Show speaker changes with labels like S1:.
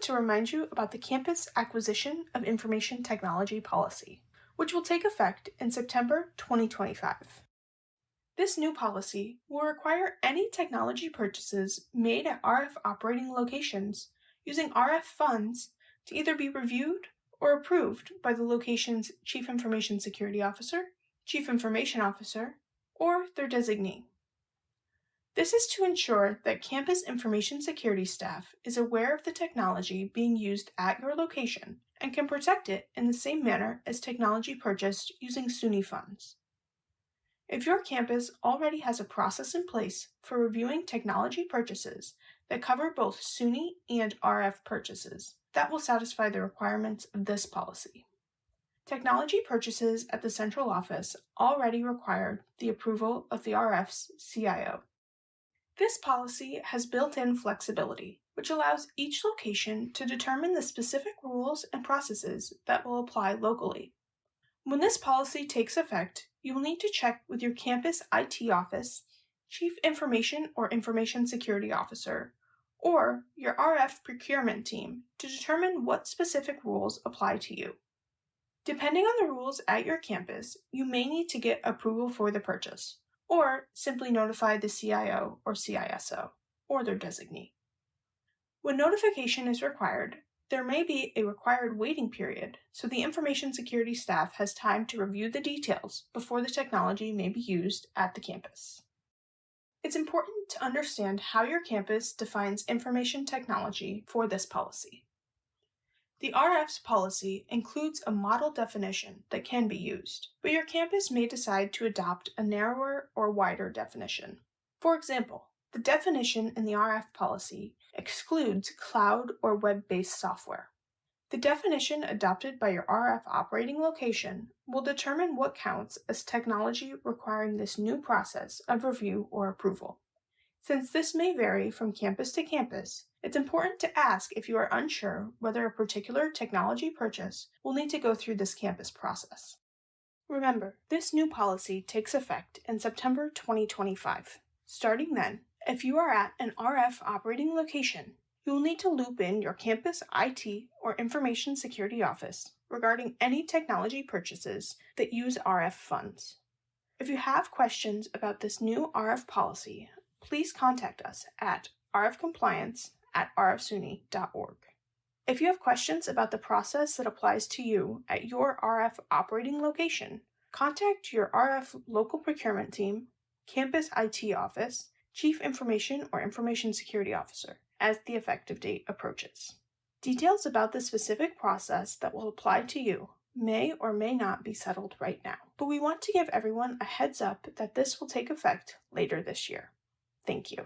S1: to remind you about the Campus Acquisition of Information Technology Policy, which will take effect in September 2025. This new policy will require any technology purchases made at RF operating locations using RF funds to either be reviewed or approved by the location's Chief Information Security Officer, Chief Information Officer, or their designee. This is to ensure that campus information security staff is aware of the technology being used at your location and can protect it in the same manner as technology purchased using SUNY funds. If your campus already has a process in place for reviewing technology purchases that cover both SUNY and RF purchases, that will satisfy the requirements of this policy. Technology purchases at the central office already required the approval of the RF's CIO. This policy has built-in flexibility, which allows each location to determine the specific rules and processes that will apply locally. When this policy takes effect, you will need to check with your campus IT office, Chief Information or Information Security Officer, or your RF procurement team to determine what specific rules apply to you. Depending on the rules at your campus, you may need to get approval for the purchase, or simply notify the CIO or CISO, or their designee. When notification is required, there may be a required waiting period, so the information security staff has time to review the details before the technology may be used at the campus. It's important to understand how your campus defines information technology for this policy. The RF's policy includes a model definition that can be used, but your campus may decide to adopt a narrower or wider definition. For example, the definition in the RF policy excludes cloud or web-based software. The definition adopted by your RF operating location will determine what counts as technology requiring this new process of review or approval. Since this may vary from campus to campus, it's important to ask if you are unsure whether a particular technology purchase will need to go through this campus process. Remember, this new policy takes effect in September 2025. Starting then, if you are at an RF operating location, you will need to loop in your campus IT or Information Security Office regarding any technology purchases that use RF funds. If you have questions about this new RF policy, please contact us at rfcompliance@rfsuny.org. If you have questions about the process that applies to you at your RF operating location, contact your RF local procurement team, campus IT office, Chief Information or Information Security Officer as the effective date approaches. Details about the specific process that will apply to you may or may not be settled right now, but we want to give everyone a heads up that this will take effect later this year. Thank you.